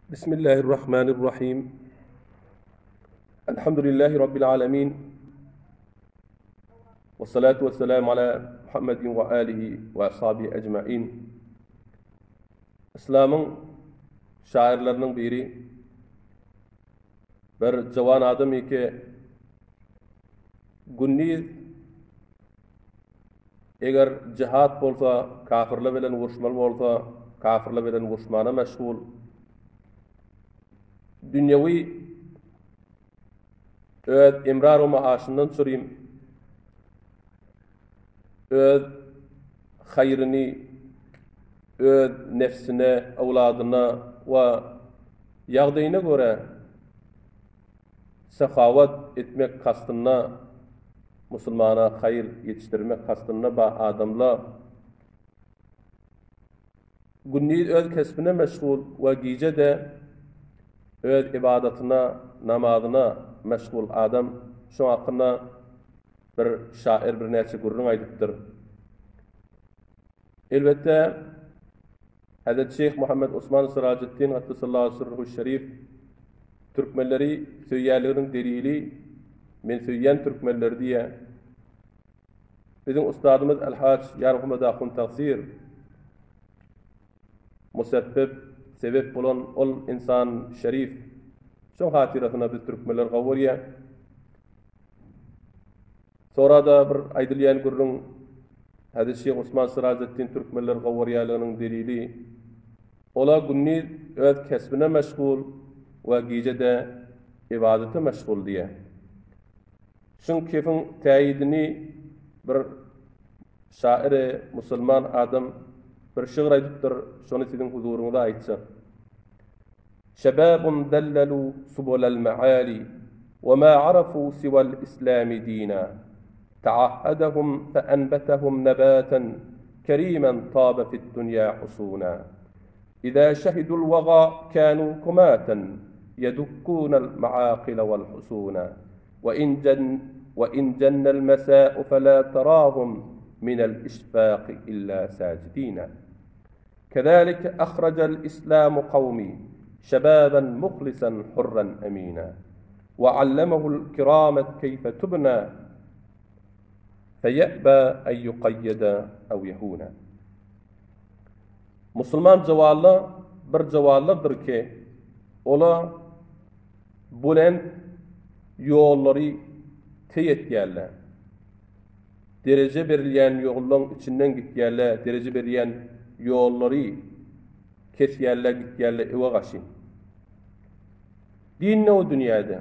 بسم الله الرحمن الرحيم الحمد لله رب العالمين والصلاة والسلام على محمد وآله وأصحابه أجمعين. İslam'ın şairlerinin biri bir cavan adam ki günniz eğer cihat bolsa, kafirler bilen vuruşmalı bolsa, kafirler bilen vuruşmana meşgul, dünyevi öz imrar o maaşından süreyim, öz hayrini, öz nefsine, evladına ve yağdayına göre sehavat etmek kastına, Müslümana hayır yetiştirmek kastına ba adamla günniz öz kesbine meşgul ve gece de öz ibadetine, namazına meşgul adam şu hakkında bir şair bir neçe gurrun aydıptır. Elbette Hazreti Şeyh Muhammed Osman Siraceddin Haddisallahu sırruhu şerif Türkmenleri söyyerlerinin delili men söyyen Türkmenler diye bizim ustadımız El-Hac Yarhumad Ahun Taksir musebbep sebep olan ol insan şerif şu hatiratına biz Türkmenler gavuriye sonra da bir aydılyan gurrun Hazreti Şeyh Osman Siraceddin Türkmenler gavuriyalığının delili ola günniz öz kesbine meşgul ve gecede ibadete meşgul diye. Şun kefin tayidini bir şair Müslüman adam bir şiir aydıptır, şunu sizin huzurunuzda aytsa. Şebabun dellelu subulal maali ve ma arafu sival islami dina. Ta'ahadahum fe enbetahum nebaten kerimen tabe fid dünya husuna. İza şehidul vaga kanu kumaten yedukkunal maaqil vel husuna. وإن جن المساء فلا تراهم من الإشفاق إلا ساجدين. كذلك أخرج الإسلام قومي شبابا مخلصا حرا أمينا وعلمه الكرامة كيف تبنى فيأبى أن يقيد أو يهونا. Müslüman cevallı bir cevallıdır ki ola bulend yolları teyit yerler. Derece verilen yolların içinden git yerler, derece verilen yolları kes yerler, git yerler, eva gaşin. Din ne o dünyada?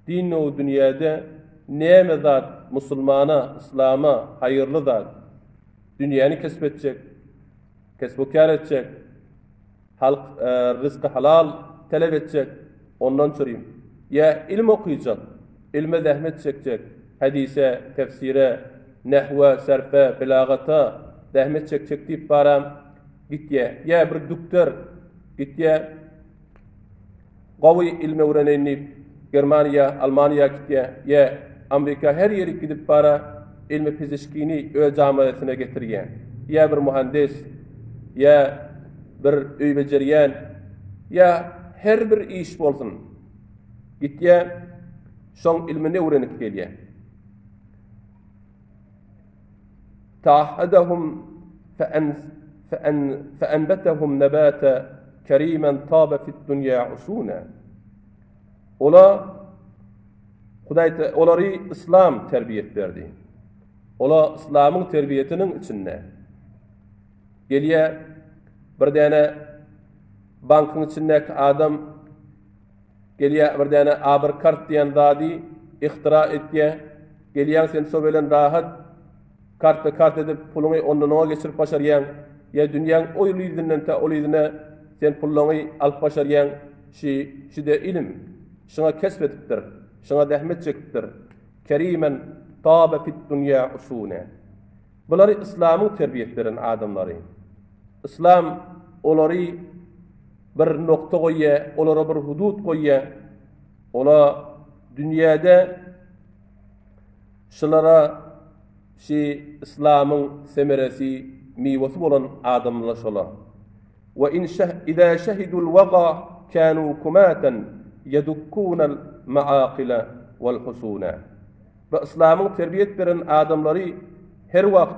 Din ne o dünyada? Neyme zat Müslümana, İslam'a hayırlı zat? Dünyanı kesbedecek, kesbukar edecek, halk rızkı halal talep edecek, ondan sorayım. Ya ilm okuyacak, ilme zahmet çekecek, hadise, tefsire, nehve, serfe, belagata zahmet çekecek deyip baram git ya bir doktor git ya qawi ilme öğrenenip Germaniya, Almanya git ya Amerika her yere gidip bara ilme fizikini öz camiasına getiriyen ya bir mühendis ya bir öy beceriyen ya her bir iş bolsun git ya şon ilmini öğrenip geliyor. Ta'ahadahum fe'enbetahum nebata kerimen tabe fid dünya usuna. Ola Hudaý olary İslam terbiyet verdi. Ola İslam'ın terbiyetinin içinde. Geliye bir tane bankın içindeki adam geliye bir tane abir kart diyen zadi ihtira etdiye geliyen sen sobelen rahat kart edip pulunu ondan geçirip başarıyan ya dünyanın o yılından ta o yılına sen pulunu alıp başarıyan şi de ilim şuna kesbetiptir şuna zahmet çekiptir kerimen tabe fid dünya usuna. Bunları İslam'ın terbiyetlerin adamları. İslam onları bir nokta koyya, onlara bir hudud koyya, ola dünyada şulara İslam'ın semeresi, meyvesi olan adamlar şola. إذا شهدوا الوغى كانوا كماتا يدكون المعاقل والحصون. Ve İslam'ın terbiyet veren adamları her vakt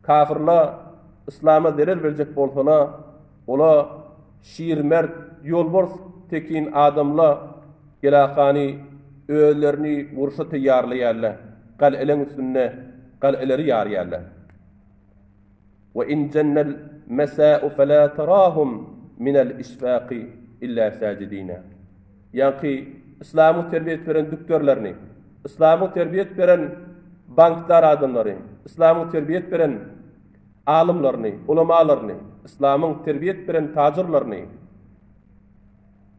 kafirla İslam'a derer verecek bolsalar, ola şiir mert yolbors tekin adamla gelakani öğlerini vuruşa teyyarlayarlar. Qal'elen üstünne qal'eleri yarıyarlar. Ve in cennel mesâ'u felâ terâhum minel işfâqi illa sâcidîne. Yani İslam'ı terbiyet veren düktörlerini, İslam'ı terbiyet veren bankdar adamları, İslam'ı terbiyet veren alimlerini, ulemalarını, İslam'ın terbiyet veren tacirlerini,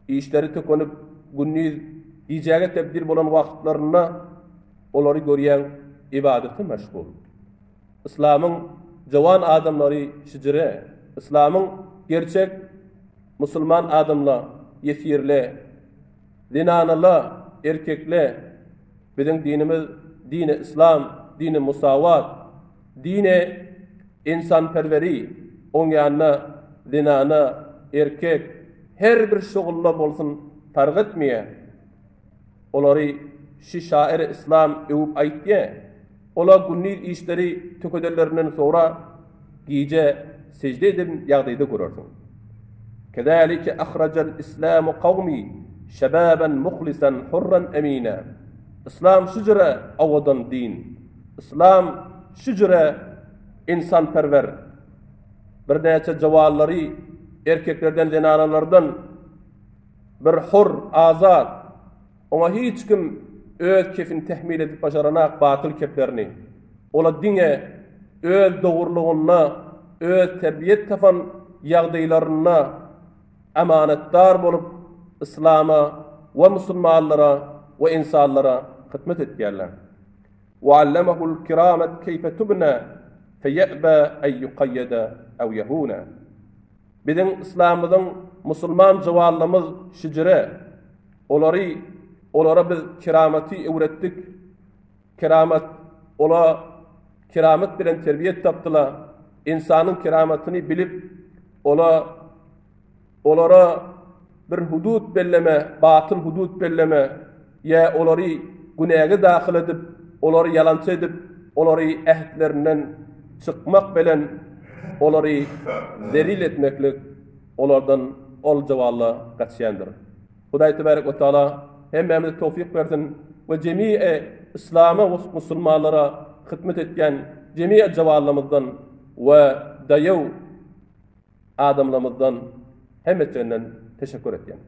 işleri tökönüp günniz icage tebdil bolan wagtlarına olary görýän ibadeti meşgul. İslam'ın jawan adamları şijire, İslam'ın gerçek musulman adamlar, yesirle, zinanalar, erkekle, bizim dinimiz dini İslam, dini musavat, dini insanperveri, on yanına zinana, erkek, her bir şogulla bolsun fark etmeye, olary şi şair İslam ewup aýtdy. Ola günnil işleri tökedelerinden sonra giýje secde edip ýagdaýda görersin. Kezalike ahrajal İslamu kavmi şebaban muhlisan hurran emina. İslam şüjre awadan din. İslam şüjre insanperver. Bir näçe jawallary erkeklerden, zenanalardan bir hur, azat, ona hiç kim öz kefini tehmil edip başaranak batıl keplerini, ola dine, öz doğurluğuna, öz terbiyet tapan ýagdaýlaryna amanetdar bolup İslam'a ve musulmanlara ve insanlara hizmet etýärler. Ve allamahul kiramet keyfe tubna feye'ba en yuqayyada ev yehuna. Bizim İslam'ımızın musulman jawallymyz şijire, olara biz kirameti öwretdik. Kiramet bilen terbiyet tapdylar. İnsanyň kirametini bilip, olara bir hudud belleme, batıl hudud belleme, ya olary günäge dahil edip, olary yalançy edip, olary ähdlerinden çykmak bilen olary zelil etmeklik olardan ol jawalla gaçýandyr. Hudaý tebarek we taala hemmemize tawfik bersin we jemii İslam'a we musulmanlara hizmet etken jemii jawallymyzdan we daýaw adamlarymyzdan hemmetinden teşekkür etýän.